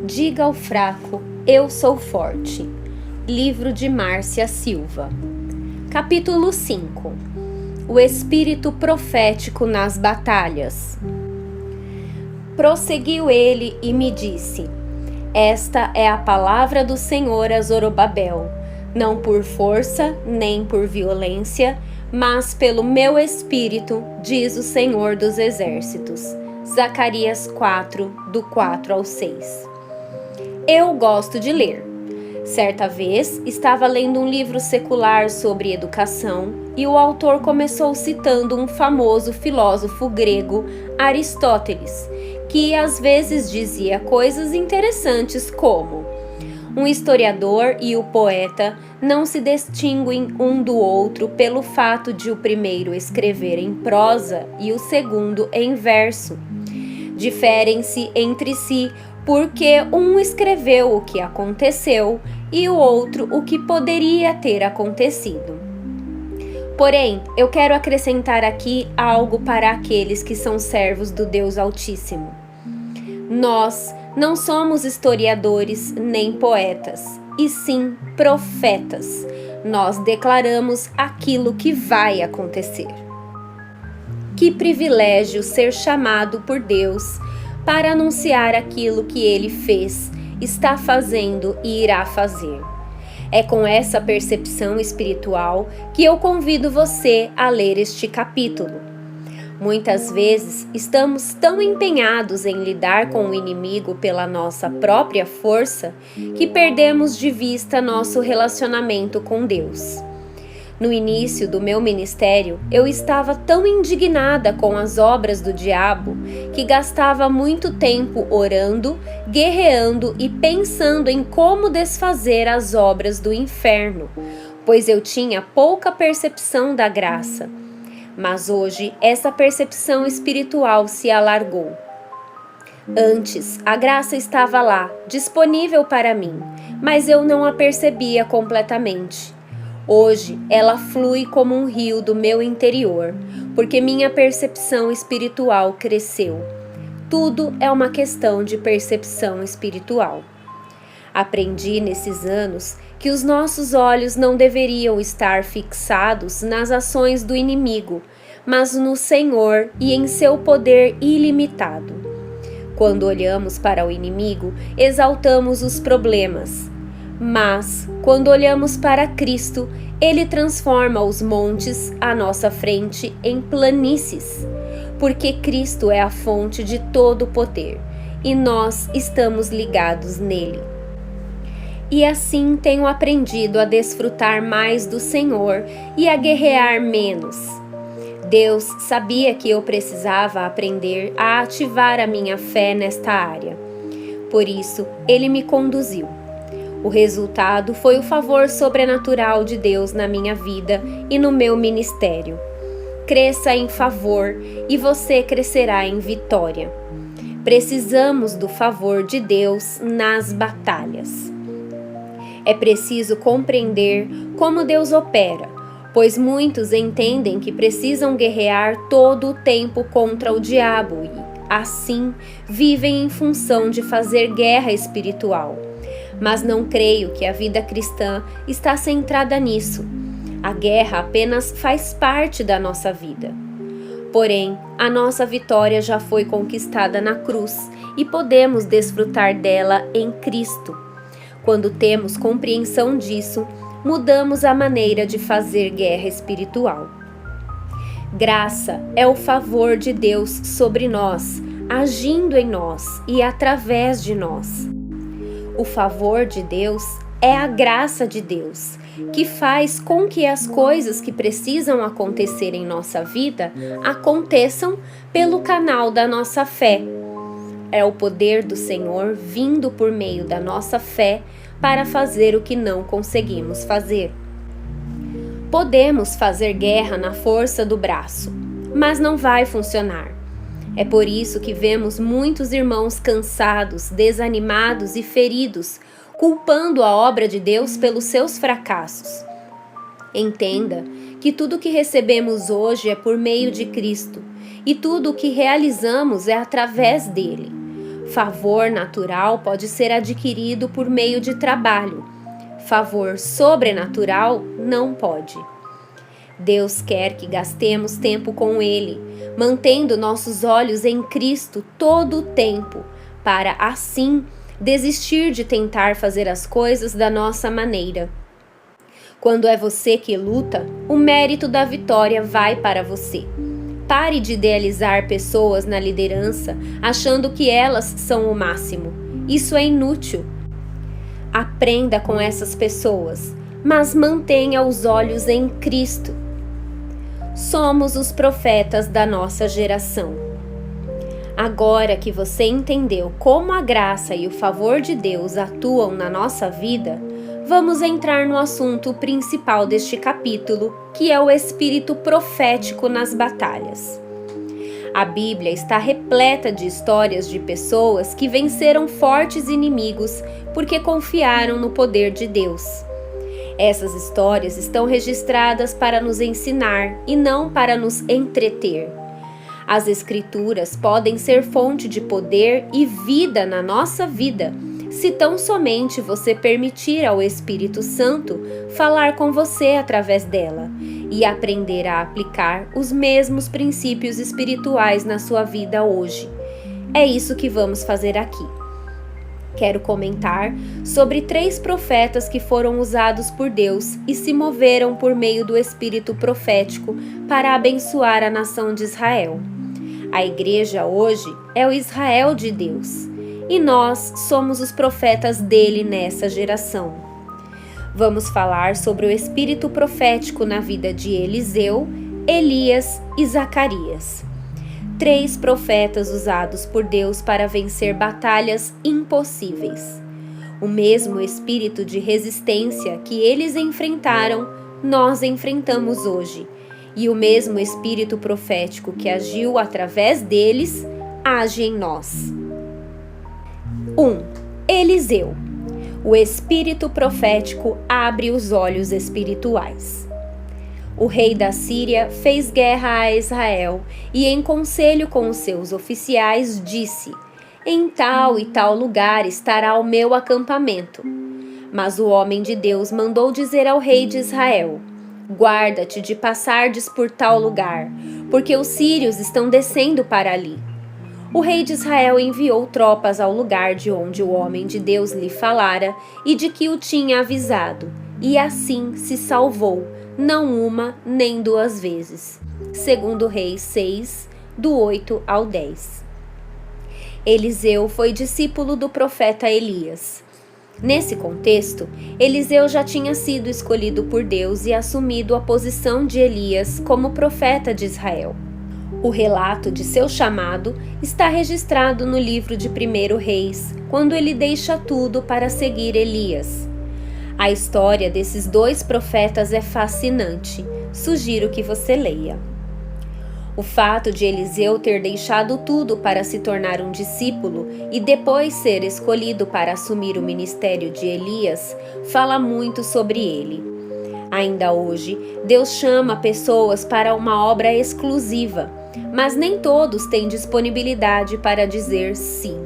Diga ao fraco, eu sou forte. Livro de Márcia Silva. Capítulo 5. O espírito profético nas batalhas. Prosseguiu ele e me disse: Esta é a palavra do Senhor a Zorobabel, não por força nem por violência, mas pelo meu espírito, diz o Senhor dos Exércitos. Zacarias 4, do 4 ao 6. Eu gosto de ler. Certa vez, estava lendo um livro secular sobre educação e o autor começou citando um famoso filósofo grego, Aristóteles, que às vezes dizia coisas interessantes como: um historiador e o poeta não se distinguem um do outro pelo fato de o primeiro escrever em prosa e o segundo em verso. Diferem-se entre si porque um escreveu o que aconteceu e o outro o que poderia ter acontecido. Porém, eu quero acrescentar aqui algo para aqueles que são servos do Deus Altíssimo. Nós não somos historiadores nem poetas, e sim profetas. Nós declaramos aquilo que vai acontecer. Que privilégio ser chamado por Deus para anunciar aquilo que Ele fez, está fazendo e irá fazer. É com essa percepção espiritual que eu convido você a ler este capítulo. Muitas vezes estamos tão empenhados em lidar com o inimigo pela nossa própria força que perdemos de vista nosso relacionamento com Deus. No início do meu ministério, eu estava tão indignada com as obras do diabo que gastava muito tempo orando, guerreando e pensando em como desfazer as obras do inferno, pois eu tinha pouca percepção da graça. Mas hoje, essa percepção espiritual se alargou. Antes, a graça estava lá, disponível para mim, mas eu não a percebia completamente. Hoje, ela flui como um rio do meu interior, porque minha percepção espiritual cresceu. Tudo é uma questão de percepção espiritual. Aprendi nesses anos que os nossos olhos não deveriam estar fixados nas ações do inimigo, mas no Senhor e em seu poder ilimitado. Quando olhamos para o inimigo, exaltamos os problemas. Mas, quando olhamos para Cristo, Ele transforma os montes à nossa frente em planícies, porque Cristo é a fonte de todo o poder, e nós estamos ligados nele. E assim tenho aprendido a desfrutar mais do Senhor e a guerrear menos. Deus sabia que eu precisava aprender a ativar a minha fé nesta área. Por isso, Ele me conduziu. O resultado foi o favor sobrenatural de Deus na minha vida e no meu ministério. Cresça em favor e você crescerá em vitória. Precisamos do favor de Deus nas batalhas. É preciso compreender como Deus opera, pois muitos entendem que precisam guerrear todo o tempo contra o diabo e, assim, vivem em função de fazer guerra espiritual. Mas não creio que a vida cristã está centrada nisso. A guerra apenas faz parte da nossa vida. Porém, a nossa vitória já foi conquistada na cruz e podemos desfrutar dela em Cristo. Quando temos compreensão disso, mudamos a maneira de fazer guerra espiritual. Graça é o favor de Deus sobre nós, agindo em nós e através de nós. O favor de Deus é a graça de Deus, que faz com que as coisas que precisam acontecer em nossa vida aconteçam pelo canal da nossa fé. É o poder do Senhor vindo por meio da nossa fé para fazer o que não conseguimos fazer. Podemos fazer guerra na força do braço, mas não vai funcionar. É por isso que vemos muitos irmãos cansados, desanimados e feridos, culpando a obra de Deus pelos seus fracassos. Entenda que tudo o que recebemos hoje é por meio de Cristo, e tudo o que realizamos é através dele. Favor natural pode ser adquirido por meio de trabalho. Favor sobrenatural não pode. Deus quer que gastemos tempo com Ele, mantendo nossos olhos em Cristo todo o tempo, para assim desistir de tentar fazer as coisas da nossa maneira. Quando é você que luta, o mérito da vitória vai para você. Pare de idealizar pessoas na liderança achando que elas são o máximo. Isso é inútil. Aprenda com essas pessoas, mas mantenha os olhos em Cristo. Somos os profetas da nossa geração. Agora que você entendeu como a graça e o favor de Deus atuam na nossa vida, vamos entrar no assunto principal deste capítulo, que é o espírito profético nas batalhas. A Bíblia está repleta de histórias de pessoas que venceram fortes inimigos porque confiaram no poder de Deus. Essas histórias estão registradas para nos ensinar e não para nos entreter. As Escrituras podem ser fonte de poder e vida na nossa vida, se tão somente você permitir ao Espírito Santo falar com você através dela e aprender a aplicar os mesmos princípios espirituais na sua vida hoje. É isso que vamos fazer aqui. Quero comentar sobre 3 profetas que foram usados por Deus e se moveram por meio do espírito profético para abençoar a nação de Israel. A igreja hoje é o Israel de Deus. E nós somos os profetas dele nessa geração. Vamos falar sobre o espírito profético na vida de Eliseu, Elias e Zacarias. 3 profetas usados por Deus para vencer batalhas impossíveis. O mesmo espírito de resistência que eles enfrentaram, nós enfrentamos hoje. E o mesmo espírito profético que agiu através deles, age em nós. 1. Eliseu. O espírito profético abre os olhos espirituais. O rei da Síria fez guerra a Israel e, em conselho com os seus oficiais, disse: em tal e tal lugar estará o meu acampamento. Mas o homem de Deus mandou dizer ao rei de Israel: guarda-te de passardes por tal lugar, porque os sírios estão descendo para ali. O rei de Israel enviou tropas ao lugar de onde o homem de Deus lhe falara e de que o tinha avisado, e assim se salvou, não uma nem 2 vezes. Segundo Reis 6, do 8 ao 10. Eliseu foi discípulo do profeta Elias. Nesse contexto, Eliseu já tinha sido escolhido por Deus e assumido a posição de Elias como profeta de Israel. O relato de seu chamado está registrado no livro de 1 Reis, quando ele deixa tudo para seguir Elias. A história desses 2 profetas é fascinante. Sugiro que você leia. O fato de Eliseu ter deixado tudo para se tornar um discípulo e depois ser escolhido para assumir o ministério de Elias fala muito sobre ele. Ainda hoje, Deus chama pessoas para uma obra exclusiva, mas nem todos têm disponibilidade para dizer sim.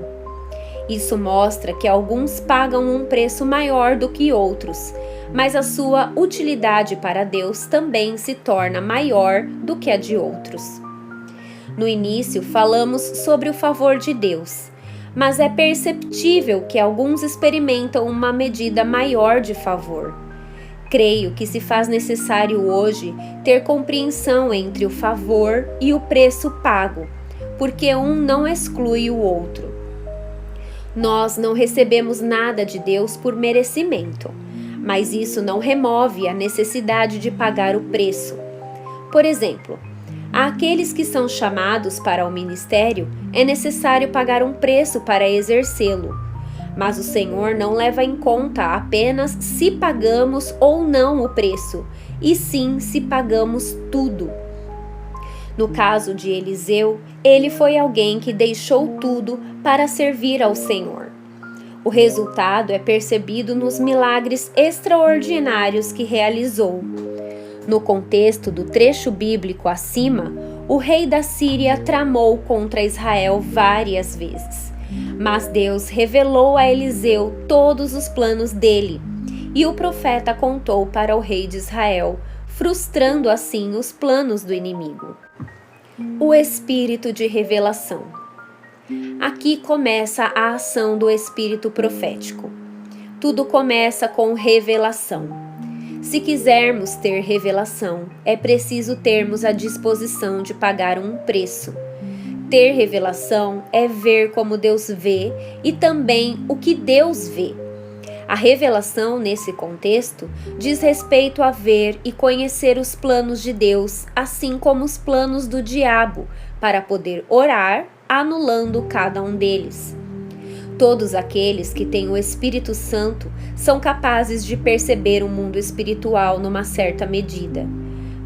Isso mostra que alguns pagam um preço maior do que outros, mas a sua utilidade para Deus também se torna maior do que a de outros. No início, falamos sobre o favor de Deus, mas é perceptível que alguns experimentam uma medida maior de favor. Creio que se faz necessário hoje ter compreensão entre o favor e o preço pago, porque um não exclui o outro. Nós não recebemos nada de Deus por merecimento, mas isso não remove a necessidade de pagar o preço. Por exemplo, àqueles que são chamados para o ministério é necessário pagar um preço para exercê-lo. Mas o Senhor não leva em conta apenas se pagamos ou não o preço, e sim se pagamos tudo. No caso de Eliseu, ele foi alguém que deixou tudo para servir ao Senhor. O resultado é percebido nos milagres extraordinários que realizou. No contexto do trecho bíblico acima, o rei da Síria tramou contra Israel várias vezes. Mas Deus revelou a Eliseu todos os planos dele, e o profeta contou para o rei de Israel, frustrando assim os planos do inimigo. O espírito de revelação. Aqui começa a ação do espírito profético. Tudo começa com revelação. Se quisermos ter revelação, é preciso termos a disposição de pagar um preço. Ter revelação é ver como Deus vê e também o que Deus vê. A revelação, nesse contexto, diz respeito a ver e conhecer os planos de Deus, assim como os planos do diabo, para poder orar, anulando cada um deles. Todos aqueles que têm o Espírito Santo são capazes de perceber o mundo espiritual numa certa medida.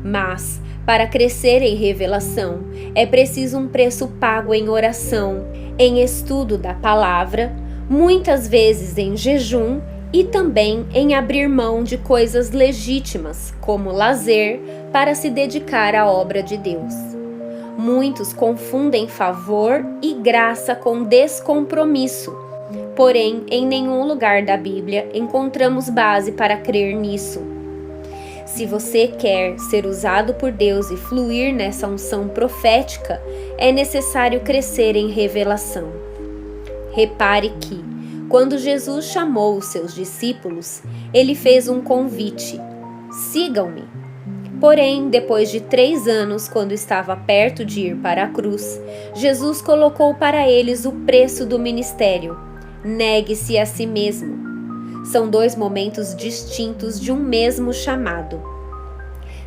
Mas, para crescer em revelação, é preciso um preço pago em oração, em estudo da palavra, muitas vezes em jejum e também em abrir mão de coisas legítimas, como lazer, para se dedicar à obra de Deus. Muitos confundem favor e graça com descompromisso. Porém, em nenhum lugar da Bíblia encontramos base para crer nisso. Se você quer ser usado por Deus e fluir nessa unção profética, é necessário crescer em revelação. Repare que, quando Jesus chamou os seus discípulos, ele fez um convite: sigam-me. Porém, depois de 3 anos, quando estava perto de ir para a cruz, Jesus colocou para eles o preço do ministério: negue-se a si mesmo. São 2 momentos distintos de um mesmo chamado.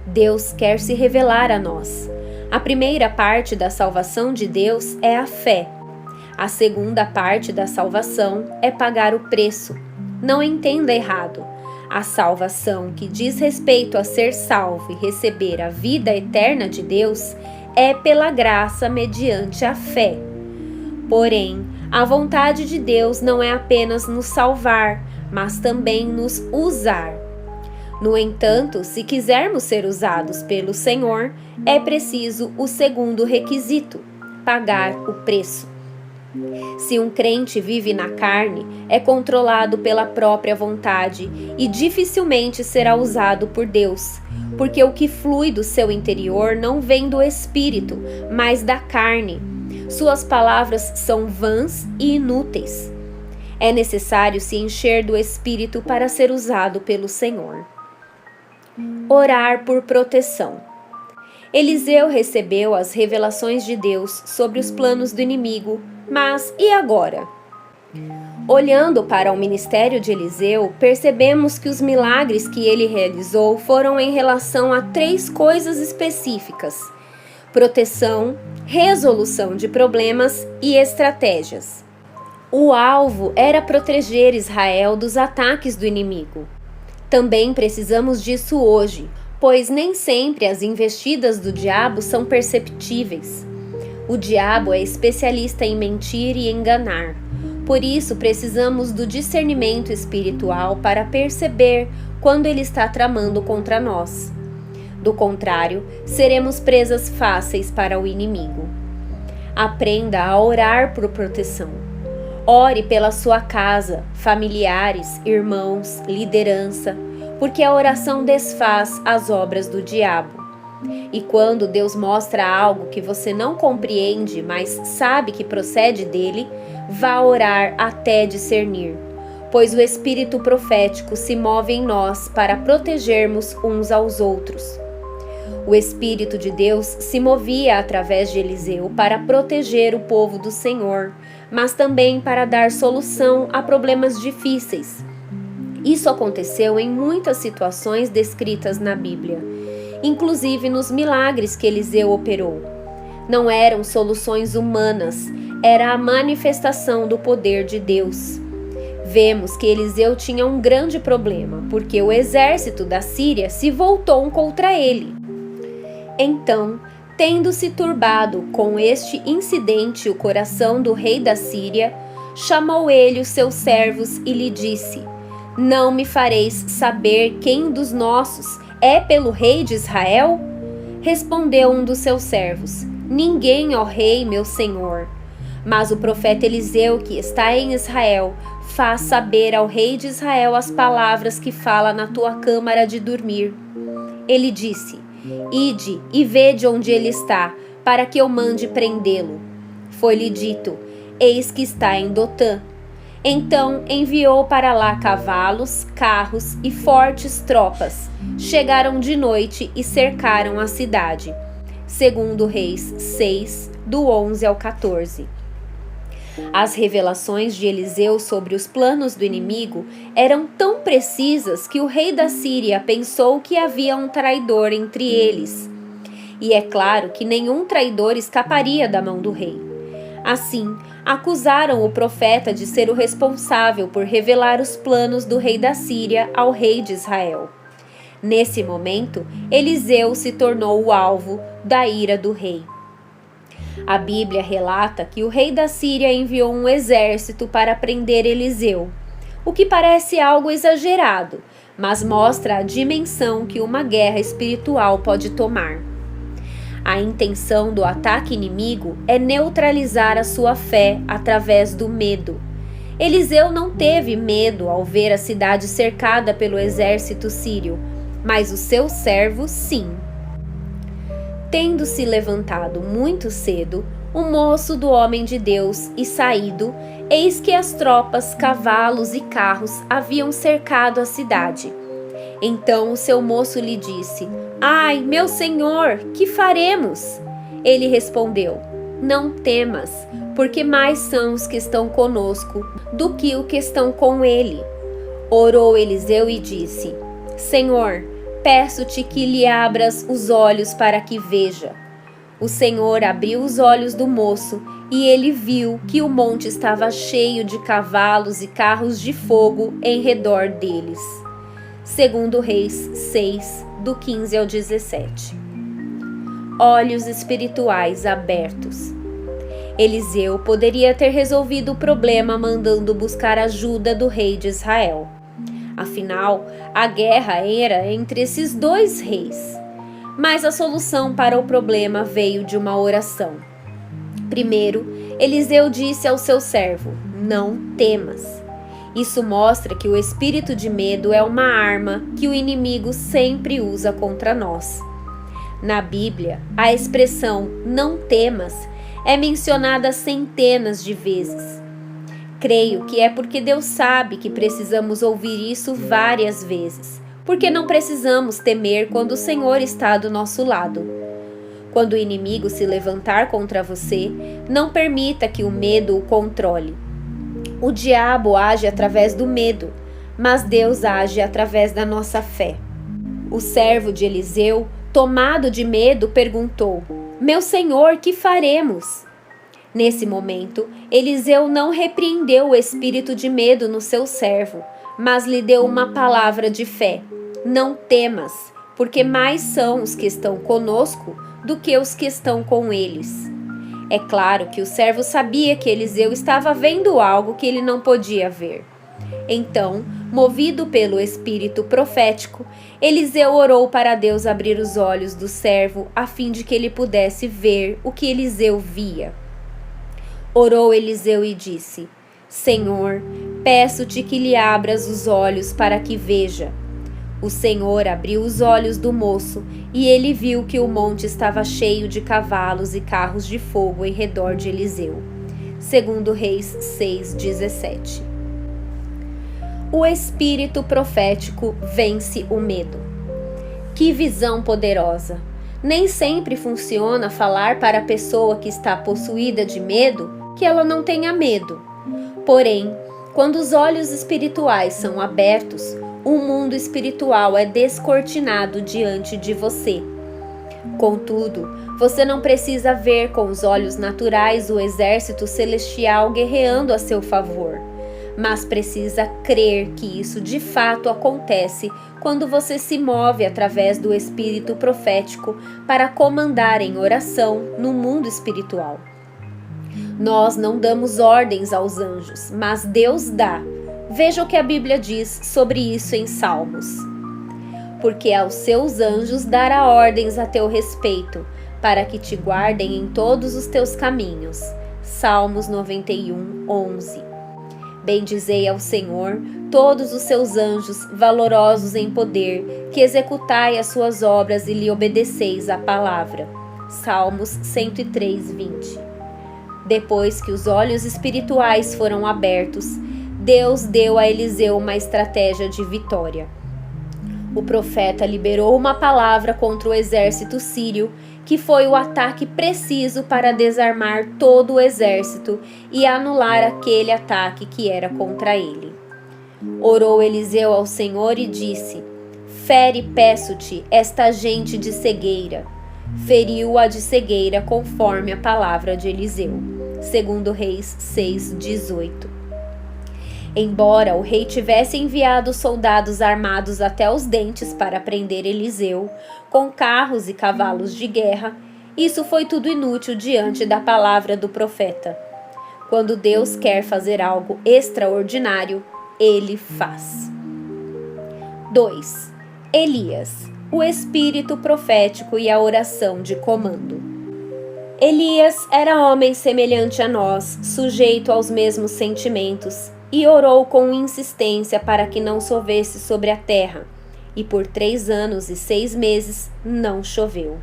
Deus quer se revelar a nós. A primeira parte da salvação de Deus é a fé. A segunda parte da salvação é pagar o preço. Não entenda errado. A salvação que diz respeito a ser salvo e receber a vida eterna de Deus é pela graça mediante a fé. Porém, a vontade de Deus não é apenas nos salvar, mas também nos usar. No entanto, se quisermos ser usados pelo Senhor, é preciso o segundo requisito: pagar o preço. Se um crente vive na carne, é controlado pela própria vontade e dificilmente será usado por Deus, porque o que flui do seu interior não vem do Espírito, mas da carne. Suas palavras são vãs e inúteis. É necessário se encher do Espírito para ser usado pelo Senhor. Orar por proteção. Eliseu recebeu as revelações de Deus sobre os planos do inimigo, mas e agora? Olhando para o ministério de Eliseu, percebemos que os milagres que ele realizou foram em relação a 3 coisas específicas: proteção, resolução de problemas e estratégias. O alvo era proteger Israel dos ataques do inimigo. Também precisamos disso hoje, pois nem sempre as investidas do diabo são perceptíveis. O diabo é especialista em mentir e enganar. Por isso, precisamos do discernimento espiritual para perceber quando ele está tramando contra nós. Do contrário, seremos presas fáceis para o inimigo. Aprenda a orar por proteção. Ore pela sua casa, familiares, irmãos, liderança, porque a oração desfaz as obras do diabo. E quando Deus mostra algo que você não compreende, mas sabe que procede dele, vá orar até discernir, pois o espírito profético se move em nós para protegermos uns aos outros. O Espírito de Deus se movia através de Eliseu para proteger o povo do Senhor, mas também para dar solução a problemas difíceis. Isso aconteceu em muitas situações descritas na Bíblia, inclusive nos milagres que Eliseu operou. Não eram soluções humanas, era a manifestação do poder de Deus. Vemos que Eliseu tinha um grande problema, porque o exército da Síria se voltou contra ele. Então, tendo-se turbado com este incidente o coração do rei da Síria, chamou ele os seus servos e lhe disse: Não me fareis saber quem dos nossos é pelo rei de Israel? Respondeu um dos seus servos: Ninguém, ó rei, meu senhor. Mas o profeta Eliseu, que está em Israel, faz saber ao rei de Israel as palavras que fala na tua câmara de dormir. Ele disse: Ide e vede onde ele está, para que eu mande prendê-lo. Foi-lhe dito: Eis que está em Dotã. Então enviou para lá cavalos, carros e fortes tropas. Chegaram de noite e cercaram a cidade. Segundo Reis 6, do 11 ao 14. As revelações de Eliseu sobre os planos do inimigo eram tão precisas que o rei da Síria pensou que havia um traidor entre eles. E é claro que nenhum traidor escaparia da mão do rei. Assim, acusaram o profeta de ser o responsável por revelar os planos do rei da Síria ao rei de Israel. Nesse momento, Eliseu se tornou o alvo da ira do rei. A Bíblia relata que o rei da Síria enviou um exército para prender Eliseu, o que parece algo exagerado, mas mostra a dimensão que uma guerra espiritual pode tomar. A intenção do ataque inimigo é neutralizar a sua fé através do medo. Eliseu não teve medo ao ver a cidade cercada pelo exército sírio, mas o seu servo sim. Tendo se levantado muito cedo, o moço do homem de Deus e saído, eis que as tropas, cavalos e carros haviam cercado a cidade. Então o seu moço lhe disse: Ai, meu senhor, que faremos? Ele respondeu: Não temas, porque mais são os que estão conosco do que os que estão com ele. Orou Eliseu e disse: Senhor, peço-te que lhe abras os olhos para que veja. O Senhor abriu os olhos do moço e ele viu que o monte estava cheio de cavalos e carros de fogo em redor deles. Segundo Reis 6, do 15 ao 17. Olhos espirituais abertos. Eliseu poderia ter resolvido o problema mandando buscar ajuda do rei de Israel. Afinal, a guerra era entre esses dois reis. Mas a solução para o problema veio de uma oração. Primeiro, Eliseu disse ao seu servo: Não temas. Isso mostra que o espírito de medo é uma arma que o inimigo sempre usa contra nós. Na Bíblia, a expressão não temas é mencionada centenas de vezes. Creio que é porque Deus sabe que precisamos ouvir isso várias vezes, porque não precisamos temer quando o Senhor está do nosso lado. Quando o inimigo se levantar contra você, não permita que o medo o controle. O diabo age através do medo, mas Deus age através da nossa fé. O servo de Eliseu, tomado de medo, perguntou: Meu senhor, que faremos? Nesse momento, Eliseu não repreendeu o espírito de medo no seu servo, mas lhe deu uma palavra de fé: Não temas, porque mais são os que estão conosco do que os que estão com eles. É claro que o servo sabia que Eliseu estava vendo algo que ele não podia ver. Então, movido pelo espírito profético, Eliseu orou para Deus abrir os olhos do servo a fim de que ele pudesse ver o que Eliseu via. Orou Eliseu e disse: Senhor, peço-te que lhe abras os olhos para que veja. O Senhor abriu os olhos do moço e ele viu que o monte estava cheio de cavalos e carros de fogo em redor de Eliseu. Segundo Reis 6:17. O espírito profético vence o medo. Que visão poderosa! Nem sempre funciona falar para a pessoa que está possuída de medo que ela não tenha medo. Porém, quando os olhos espirituais são abertos, o mundo espiritual é descortinado diante de você. Contudo, você não precisa ver com os olhos naturais o exército celestial guerreando a seu favor, mas precisa crer que isso de fato acontece quando você se move através do espírito profético para comandar em oração no mundo espiritual. Nós não damos ordens aos anjos, mas Deus dá. Veja o que a Bíblia diz sobre isso em Salmos. Porque aos seus anjos dará ordens a teu respeito, para que te guardem em todos os teus caminhos. Salmos 91, 11. Bendizei ao Senhor, todos os seus anjos, valorosos em poder, que executai as suas obras e lhe obedeceis à palavra. Salmos 103, 20. Depois que os olhos espirituais foram abertos, Deus deu a Eliseu uma estratégia de vitória. O profeta liberou uma palavra contra o exército sírio, que foi o ataque preciso para desarmar todo o exército e anular aquele ataque que era contra ele. Orou Eliseu ao Senhor e disse: fere, peço-te, esta gente de cegueira. Feriu-a de cegueira conforme a palavra de Eliseu. 2 Reis 6:18. Embora o rei tivesse enviado soldados armados até os dentes para prender Eliseu, com carros e cavalos de guerra, isso foi tudo inútil diante da palavra do profeta. Quando Deus quer fazer algo extraordinário, Ele faz. 2. Elias, o espírito profético e a oração de comando. Elias era homem semelhante a nós, sujeito aos mesmos sentimentos, e orou com insistência para que não chovesse sobre a terra. E por 3 anos e 6 meses não choveu.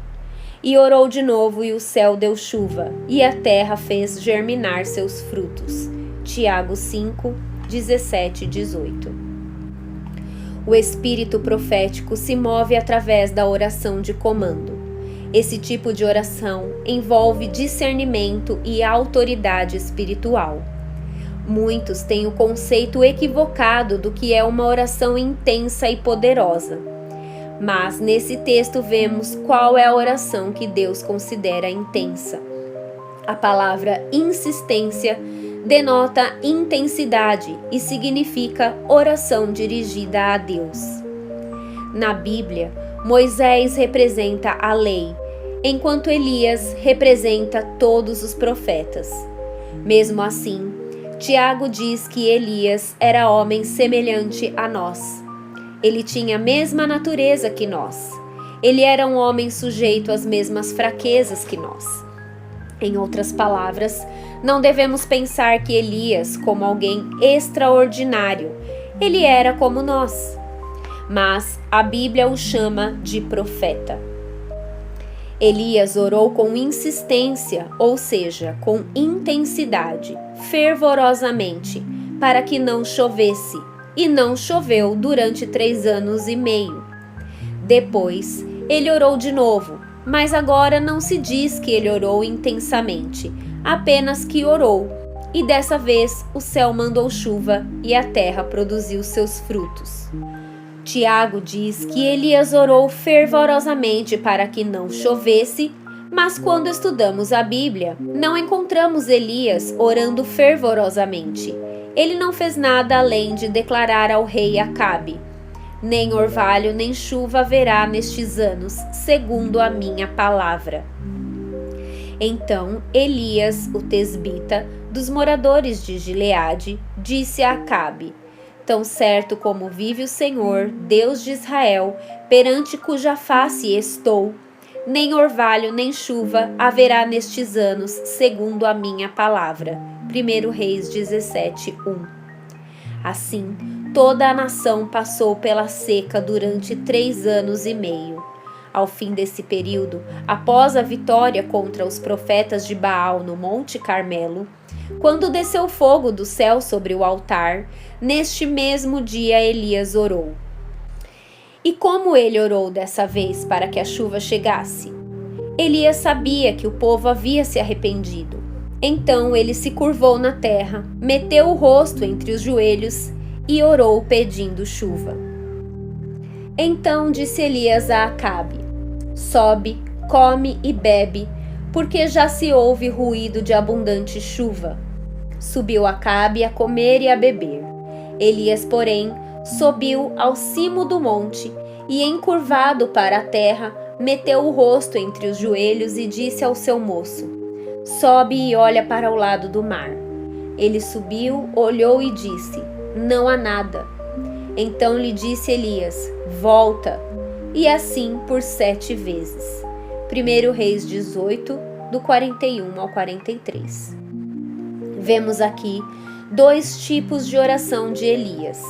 E orou de novo, e o céu deu chuva, e a terra fez germinar seus frutos. Tiago 5, 17 e 18. O espírito profético se move através da oração de comando. Esse tipo de oração envolve discernimento e autoridade espiritual. Muitos têm o conceito equivocado do que é uma oração intensa e poderosa. Mas nesse texto vemos qual é a oração que Deus considera intensa. A palavra insistência denota intensidade e significa oração dirigida a Deus. Na Bíblia, Moisés representa a lei, enquanto Elias representa todos os profetas. Mesmo assim, Tiago diz que Elias era homem semelhante a nós. Ele tinha a mesma natureza que nós. Ele era um homem sujeito às mesmas fraquezas que nós. Em outras palavras, não devemos pensar que Elias como alguém extraordinário. Ele era como nós. Mas a Bíblia o chama de profeta. Elias orou com insistência, ou seja, com intensidade, fervorosamente, para que não chovesse, e não choveu durante 3 anos e meio. Depois, ele orou de novo, mas agora não se diz que ele orou intensamente, apenas que orou, e dessa vez o céu mandou chuva e a terra produziu seus frutos. Tiago diz que Elias orou fervorosamente para que não chovesse, mas quando estudamos a Bíblia, não encontramos Elias orando fervorosamente. Ele não fez nada além de declarar ao rei Acabe: nem orvalho nem chuva haverá nestes anos, segundo a minha palavra. Então Elias, o tesbita, dos moradores de Gileade, disse a Acabe: tão certo como vive o Senhor, Deus de Israel, perante cuja face estou, nem orvalho nem chuva haverá nestes anos, segundo a minha palavra. 1 Reis 17, 1. Assim, toda a nação passou pela seca durante 3 anos e meio. Ao fim desse período, após a vitória contra os profetas de Baal no Monte Carmelo, quando desceu fogo do céu sobre o altar, neste mesmo dia Elias orou. E como ele orou dessa vez para que a chuva chegasse? Elias sabia que o povo havia se arrependido. Então ele se curvou na terra, meteu o rosto entre os joelhos e orou pedindo chuva. Então disse Elias a Acabe: sobe, come e bebe, porque já se ouve ruído de abundante chuva. Subiu Acabe a comer e a beber. Elias, porém, subiu ao cimo do monte e, encurvado para a terra, meteu o rosto entre os joelhos e disse ao seu moço: sobe e olha para o lado do mar. Ele subiu, olhou e disse: não há nada. Então lhe disse Elias: volta. E assim por 7 vezes. 1 Reis 18, do 41 ao 43. Vemos aqui 2 tipos de oração de Elias.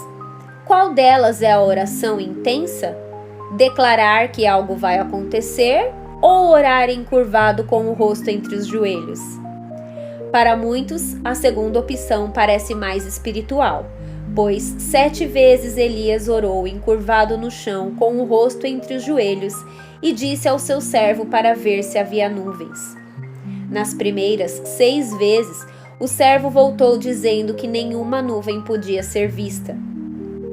Qual delas é a oração intensa? Declarar que algo vai acontecer ou orar encurvado com o rosto entre os joelhos? Para muitos, a segunda opção parece mais espiritual, pois 7 vezes Elias orou encurvado no chão com o rosto entre os joelhos e disse ao seu servo para ver se havia nuvens. Nas primeiras 6 vezes, o servo voltou dizendo que nenhuma nuvem podia ser vista.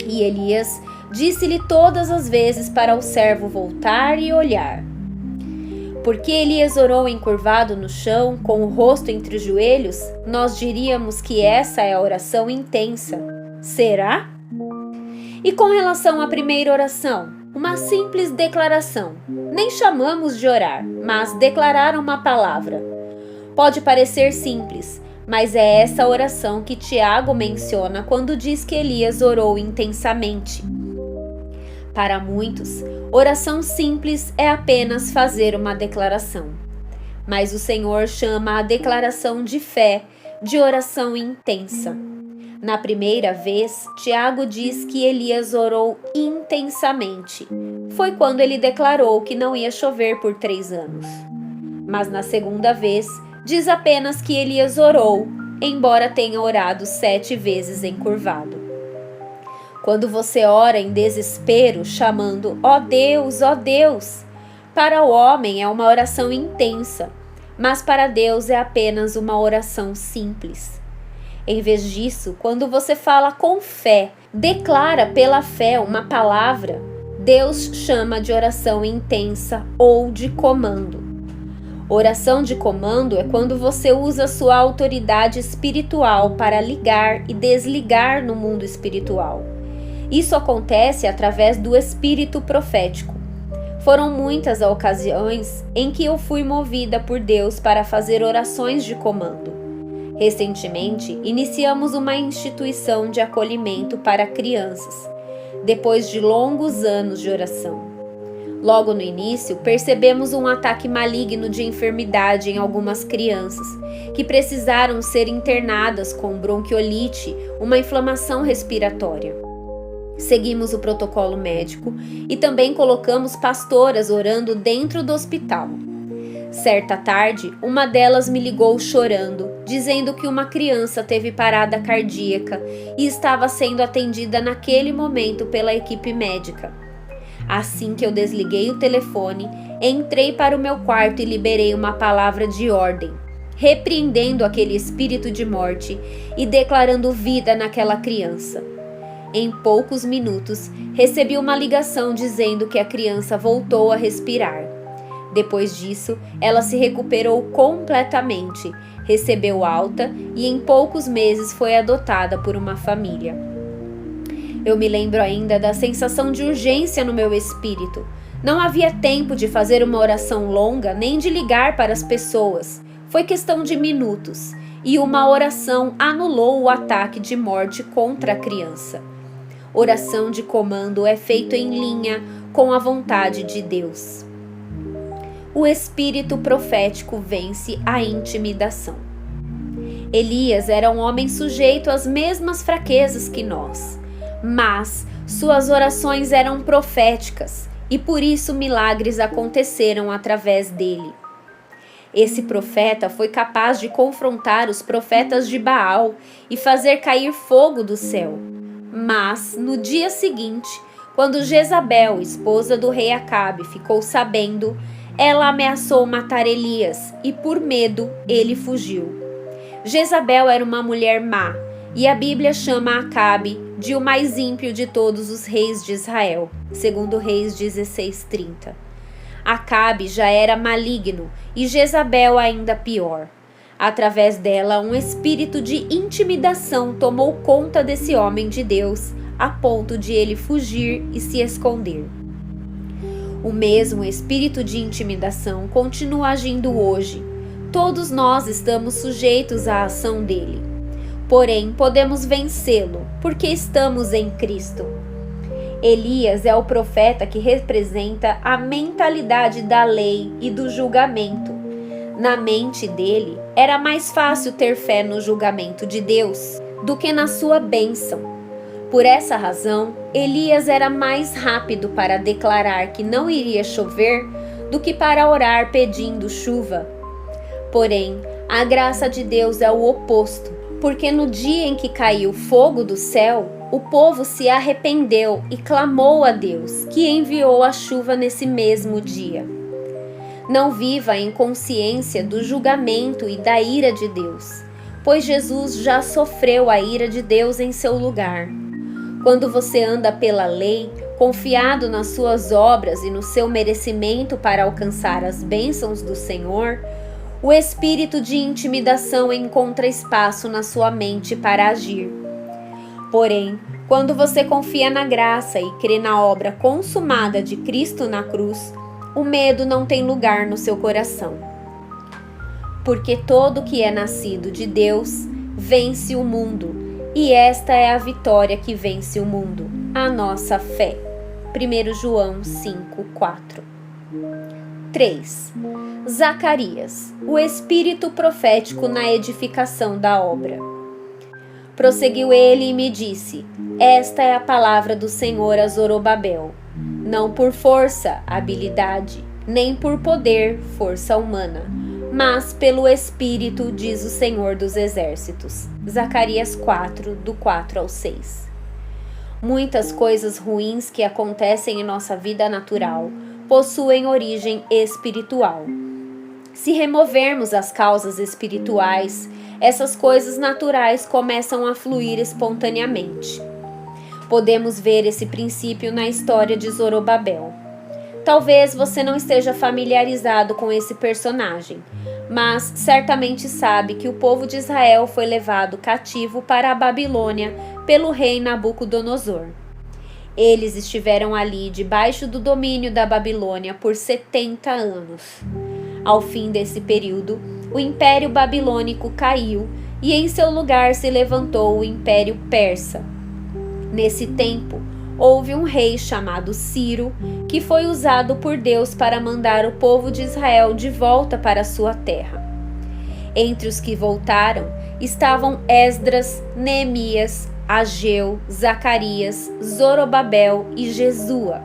E Elias disse-lhe todas as vezes para o servo voltar e olhar. Porque Elias orou encurvado no chão, com o rosto entre os joelhos, nós diríamos que essa é a oração intensa. Será? E com relação à primeira oração, uma simples declaração. Nem chamamos de orar, mas declarar uma palavra. Pode parecer simples, mas é essa oração que Tiago menciona quando diz que Elias orou intensamente. Para muitos, oração simples é apenas fazer uma declaração. Mas o Senhor chama a declaração de fé de oração intensa. Na primeira vez, Tiago diz que Elias orou intensamente. Foi quando ele declarou que não ia chover por 3 anos. Mas na segunda vez, diz apenas que Elias orou, embora tenha orado 7 vezes encurvado. Quando você ora em desespero, chamando ó Deus, para o homem é uma oração intensa, mas para Deus é apenas uma oração simples. Em vez disso, quando você fala com fé, declara pela fé uma palavra, Deus chama de oração intensa ou de comando. Oração de comando é quando você usa sua autoridade espiritual para ligar e desligar no mundo espiritual. Isso acontece através do espírito profético. Foram muitas as ocasiões em que eu fui movida por Deus para fazer orações de comando. Recentemente, iniciamos uma instituição de acolhimento para crianças, depois de longos anos de oração. Logo no início, percebemos um ataque maligno de enfermidade em algumas crianças, que precisaram ser internadas com bronquiolite, uma inflamação respiratória. Seguimos o protocolo médico e também colocamos pastoras orando dentro do hospital. Certa tarde, uma delas me ligou chorando, dizendo que uma criança teve parada cardíaca e estava sendo atendida naquele momento pela equipe médica. Assim que eu desliguei o telefone, entrei para o meu quarto e liberei uma palavra de ordem, repreendendo aquele espírito de morte e declarando vida naquela criança. Em poucos minutos, recebi uma ligação dizendo que a criança voltou a respirar. Depois disso, ela se recuperou completamente, recebeu alta e em poucos meses foi adotada por uma família. Eu me lembro ainda da sensação de urgência no meu espírito. Não havia tempo de fazer uma oração longa nem de ligar para as pessoas. Foi questão de minutos e uma oração anulou o ataque de morte contra a criança. Oração de comando é feito em linha com a vontade de Deus. O espírito profético vence a intimidação. Elias era um homem sujeito às mesmas fraquezas que nós, mas suas orações eram proféticas e por isso milagres aconteceram através dele. Esse profeta foi capaz de confrontar os profetas de Baal e fazer cair fogo do céu. Mas, no dia seguinte, quando Jezabel, esposa do rei Acabe, ficou sabendo, ela ameaçou matar Elias e, por medo, ele fugiu. Jezabel era uma mulher má e a Bíblia chama Acabe de o mais ímpio de todos os reis de Israel, segundo Reis 16:30. Acabe já era maligno e Jezabel ainda pior. Através dela, um espírito de intimidação tomou conta desse homem de Deus, a ponto de ele fugir e se esconder. O mesmo espírito de intimidação continua agindo hoje. Todos nós estamos sujeitos à ação dele. Porém, podemos vencê-lo, porque estamos em Cristo. Elias é o profeta que representa a mentalidade da lei e do julgamento. Na mente dele, era mais fácil ter fé no julgamento de Deus do que na sua bênção. Por essa razão, Elias era mais rápido para declarar que não iria chover do que para orar pedindo chuva. Porém, a graça de Deus é o oposto, porque no dia em que caiu fogo do céu, o povo se arrependeu e clamou a Deus, que enviou a chuva nesse mesmo dia. Não viva em consciência do julgamento e da ira de Deus, pois Jesus já sofreu a ira de Deus em seu lugar. Quando você anda pela lei, confiado nas suas obras e no seu merecimento para alcançar as bênçãos do Senhor, o espírito de intimidação encontra espaço na sua mente para agir. Porém, quando você confia na graça e crê na obra consumada de Cristo na cruz, o medo não tem lugar no seu coração. Porque todo que é nascido de Deus vence o mundo, e esta é a vitória que vence o mundo, a nossa fé. 1 João 5:4. 3. Zacarias, o espírito profético na edificação da obra. Prosseguiu ele e me disse: esta é a palavra do Senhor a Zorobabel, não por força, habilidade, nem por poder, força humana, mas pelo Espírito, diz o Senhor dos Exércitos. Zacarias 4, do 4 ao 6. Muitas coisas ruins que acontecem em nossa vida natural possuem origem espiritual. Se removermos as causas espirituais, essas coisas naturais começam a fluir espontaneamente. Podemos ver esse princípio na história de Zorobabel. Talvez você não esteja familiarizado com esse personagem, mas certamente sabe que o povo de Israel foi levado cativo para a Babilônia pelo rei Nabucodonosor. Eles estiveram ali debaixo do domínio da Babilônia por 70 anos. Ao fim desse período, o Império Babilônico caiu e em seu lugar se levantou o Império Persa. Nesse tempo, houve um rei chamado Ciro, que foi usado por Deus para mandar o povo de Israel de volta para sua terra. Entre os que voltaram estavam Esdras, Neemias, Ageu, Zacarias, Zorobabel e Jesua.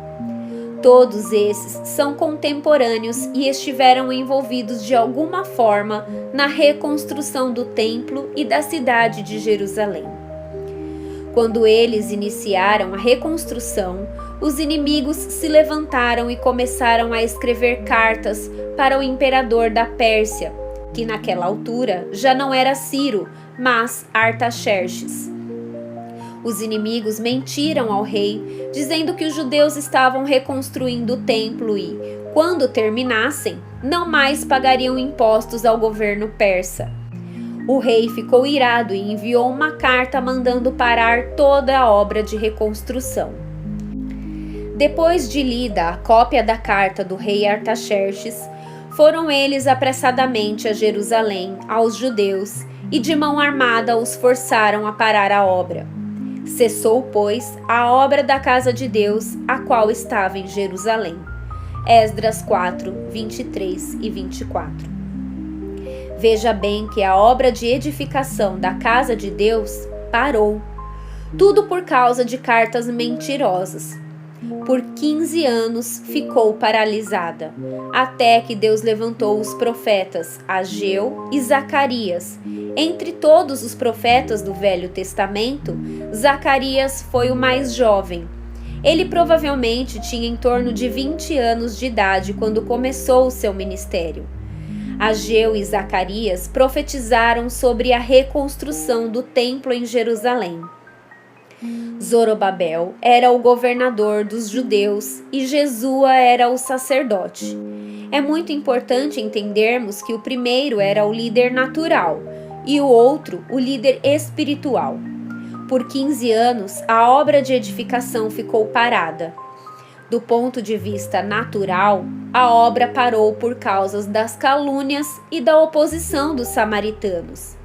Todos esses são contemporâneos e estiveram envolvidos de alguma forma na reconstrução do templo e da cidade de Jerusalém. Quando eles iniciaram a reconstrução, os inimigos se levantaram e começaram a escrever cartas para o imperador da Pérsia, que naquela altura já não era Ciro, mas Artaxerxes. Os inimigos mentiram ao rei, dizendo que os judeus estavam reconstruindo o templo e, quando terminassem, não mais pagariam impostos ao governo persa. O rei ficou irado e enviou uma carta mandando parar toda a obra de reconstrução. Depois de lida a cópia da carta do rei Artaxerxes, foram eles apressadamente a Jerusalém, aos judeus, e de mão armada os forçaram a parar a obra. Cessou, pois, a obra da casa de Deus, a qual estava em Jerusalém. Esdras 4, 23 e 24. Veja bem que a obra de edificação da casa de Deus parou. Tudo por causa de cartas mentirosas. Por 15 anos ficou paralisada, até que Deus levantou os profetas Ageu e Zacarias. Entre todos os profetas do Velho Testamento, Zacarias foi o mais jovem. Ele provavelmente tinha em torno de 20 anos de idade quando começou o seu ministério. Ageu e Zacarias profetizaram sobre a reconstrução do templo em Jerusalém. Zorobabel era o governador dos judeus e Jesua era o sacerdote. É muito importante entendermos que o primeiro era o líder natural e o outro o líder espiritual. Por 15 anos, a obra de edificação ficou parada. Do ponto de vista natural, a obra parou por causa das calúnias e da oposição dos samaritanos.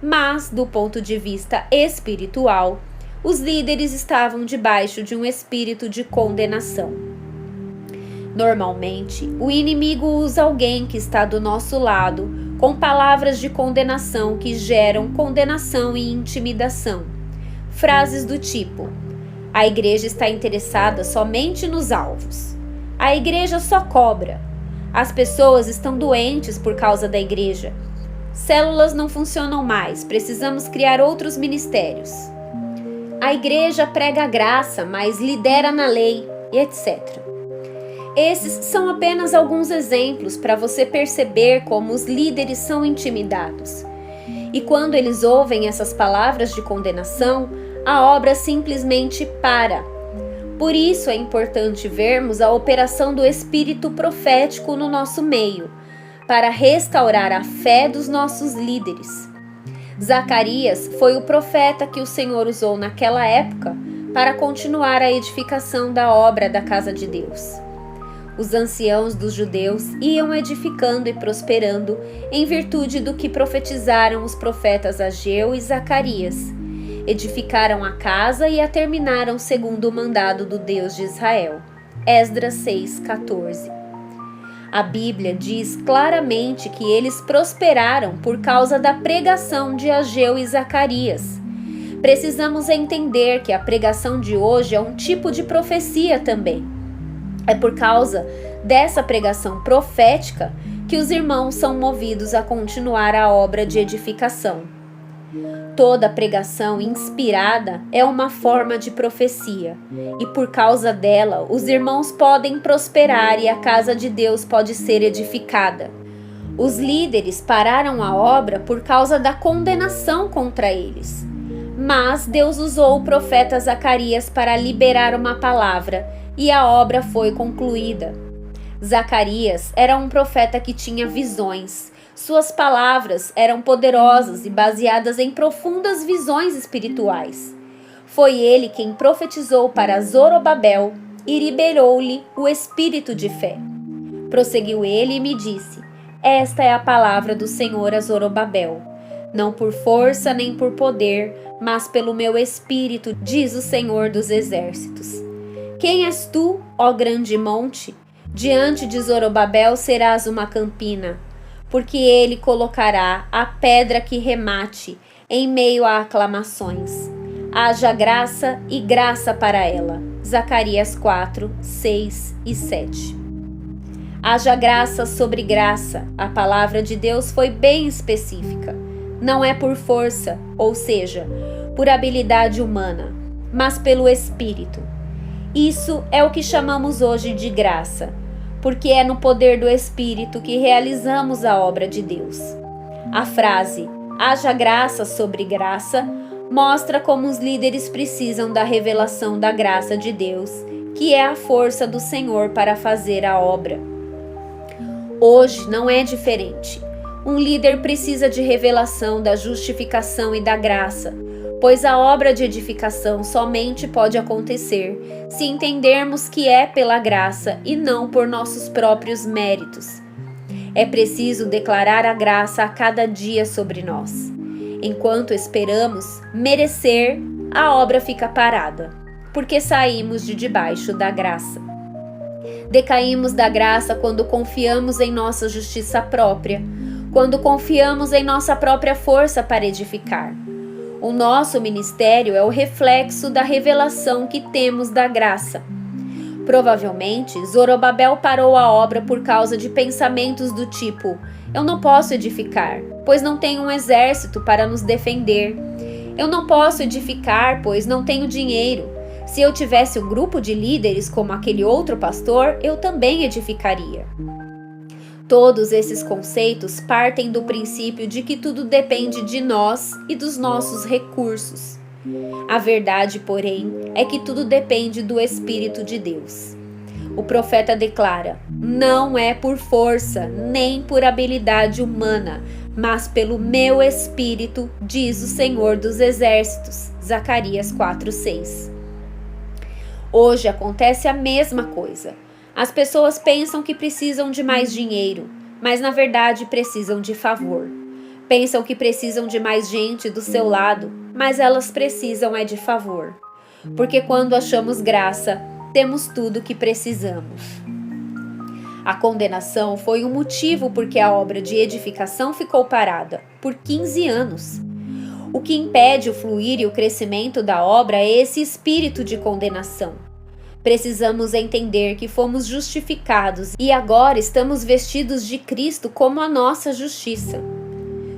Mas, do ponto de vista espiritual, os líderes estavam debaixo de um espírito de condenação. Normalmente, o inimigo usa alguém que está do nosso lado com palavras de condenação que geram condenação e intimidação. Frases do tipo: a igreja está interessada somente nos alvos. A igreja só cobra. As pessoas estão doentes por causa da igreja. Células não funcionam mais, precisamos criar outros ministérios. A igreja prega a graça, mas lidera na lei, e etc. Esses são apenas alguns exemplos para você perceber como os líderes são intimidados. E quando eles ouvem essas palavras de condenação, a obra simplesmente para. Por isso é importante vermos a operação do Espírito profético no nosso meio, para restaurar a fé dos nossos líderes. Zacarias foi o profeta que o Senhor usou naquela época para continuar a edificação da obra da casa de Deus. Os anciãos dos judeus iam edificando e prosperando em virtude do que profetizaram os profetas Ageu e Zacarias. Edificaram a casa e a terminaram segundo o mandado do Deus de Israel. Esdras 6:14. A Bíblia diz claramente que eles prosperaram por causa da pregação de Ageu e Zacarias. Precisamos entender que a pregação de hoje é um tipo de profecia também. É por causa dessa pregação profética que os irmãos são movidos a continuar a obra de edificação. Toda pregação inspirada é uma forma de profecia, e por causa dela, os irmãos podem prosperar e a casa de Deus pode ser edificada. Os líderes pararam a obra por causa da condenação contra eles. Mas Deus usou o profeta Zacarias para liberar uma palavra, e a obra foi concluída. Zacarias era um profeta que tinha visões. Suas palavras eram poderosas e baseadas em profundas visões espirituais. Foi ele quem profetizou para Zorobabel e liberou-lhe o espírito de fé. Prosseguiu ele e me disse: esta é a palavra do Senhor a Zorobabel. Não por força nem por poder, mas pelo meu espírito, diz o Senhor dos exércitos. Quem és tu, ó grande monte? Diante de Zorobabel serás uma campina, porque ele colocará a pedra que remate em meio a aclamações. Haja graça e graça para ela. Zacarias 4, 6 e 7. Haja graça sobre graça. A palavra de Deus foi bem específica. Não é por força, ou seja, por habilidade humana, mas pelo Espírito. Isso é o que chamamos hoje de graça, porque é no poder do Espírito que realizamos a obra de Deus. A frase haja graça sobre graça mostra como os líderes precisam da revelação da graça de Deus, que é a força do Senhor para fazer a obra. Hoje não é diferente. Um líder precisa de revelação da justificação e da graça, pois a obra de edificação somente pode acontecer se entendermos que é pela graça e não por nossos próprios méritos. É preciso declarar a graça a cada dia sobre nós. Enquanto esperamos merecer, a obra fica parada, porque saímos de debaixo da graça. Decaímos da graça quando confiamos em nossa justiça própria, quando confiamos em nossa própria força para edificar. O nosso ministério é o reflexo da revelação que temos da graça. Provavelmente, Zorobabel parou a obra por causa de pensamentos do tipo: eu não posso edificar, pois não tenho um exército para nos defender. Eu não posso edificar, pois não tenho dinheiro. Se eu tivesse um grupo de líderes como aquele outro pastor, eu também edificaria. Todos esses conceitos partem do princípio de que tudo depende de nós e dos nossos recursos. A verdade, porém, é que tudo depende do Espírito de Deus. O profeta declara: não é por força nem por habilidade humana, mas pelo meu Espírito, diz o Senhor dos Exércitos. Zacarias 4:6. Hoje acontece a mesma coisa. As pessoas pensam que precisam de mais dinheiro, mas na verdade precisam de favor. Pensam que precisam de mais gente do seu lado, mas elas precisam de favor. Porque quando achamos graça, temos tudo o que precisamos. A condenação foi um motivo porque a obra de edificação ficou parada por 15 anos. O que impede o fluir e o crescimento da obra é esse espírito de condenação. Precisamos entender que fomos justificados e agora estamos vestidos de Cristo como a nossa justiça.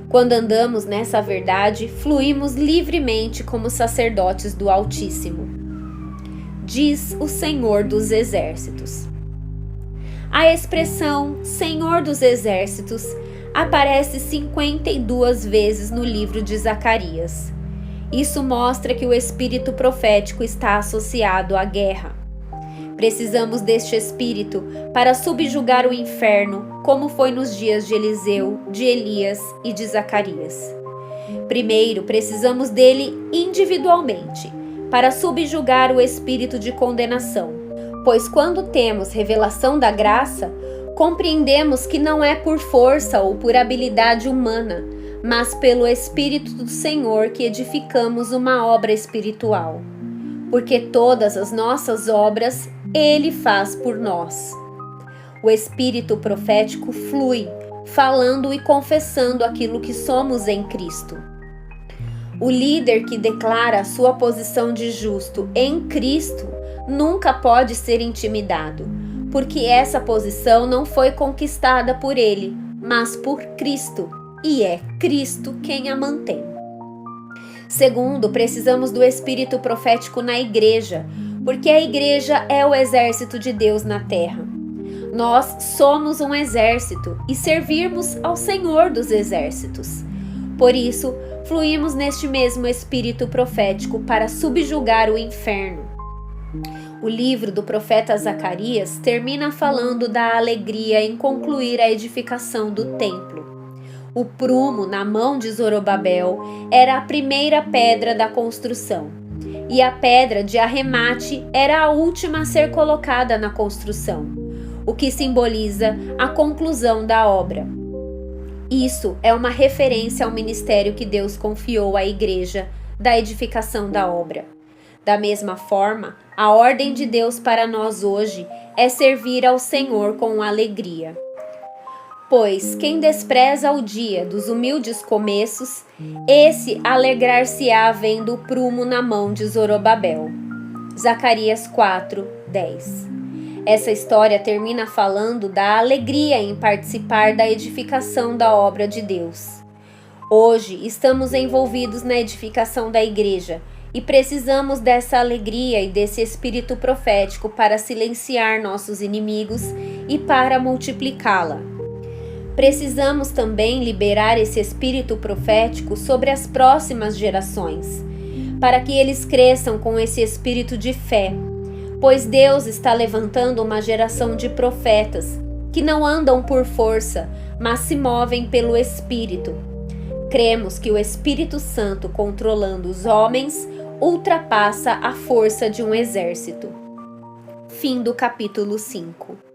Quando andamos nessa verdade, fluímos livremente como sacerdotes do Altíssimo. Diz o Senhor dos Exércitos. A expressão Senhor dos Exércitos aparece 52 vezes no livro de Zacarias. Isso mostra que o espírito profético está associado à guerra. Precisamos deste espírito para subjugar o inferno, como foi nos dias de Eliseu, de Elias e de Zacarias. Primeiro, precisamos dele individualmente, para subjugar o espírito de condenação, pois quando temos revelação da graça, compreendemos que não é por força ou por habilidade humana, mas pelo Espírito do Senhor que edificamos uma obra espiritual. Porque todas as nossas obras Ele faz por nós. O Espírito profético flui, falando e confessando aquilo que somos em Cristo. O líder que declara a sua posição de justo em Cristo nunca pode ser intimidado, porque essa posição não foi conquistada por ele, mas por Cristo, e é Cristo quem a mantém. Segundo, precisamos do espírito profético na igreja, porque a igreja é o exército de Deus na terra. Nós somos um exército e servirmos ao Senhor dos exércitos. Por isso, fluímos neste mesmo espírito profético para subjugar o inferno. O livro do profeta Zacarias termina falando da alegria em concluir a edificação do templo. O prumo na mão de Zorobabel era a primeira pedra da construção, e a pedra de arremate era a última a ser colocada na construção, o que simboliza a conclusão da obra. Isso é uma referência ao ministério que Deus confiou à igreja da edificação da obra. Da mesma forma, a ordem de Deus para nós hoje é servir ao Senhor com alegria. Pois quem despreza o dia dos humildes começos, esse alegrar-se-á vendo o prumo na mão de Zorobabel. Zacarias 4:10. Essa história termina falando da alegria em participar da edificação da obra de Deus. Hoje estamos envolvidos na edificação da igreja e precisamos dessa alegria e desse espírito profético para silenciar nossos inimigos e para multiplicá-la. Precisamos também liberar esse espírito profético sobre as próximas gerações, para que eles cresçam com esse espírito de fé, pois Deus está levantando uma geração de profetas que não andam por força, mas se movem pelo Espírito. Cremos que o Espírito Santo controlando os homens ultrapassa a força de um exército. Fim do capítulo 5.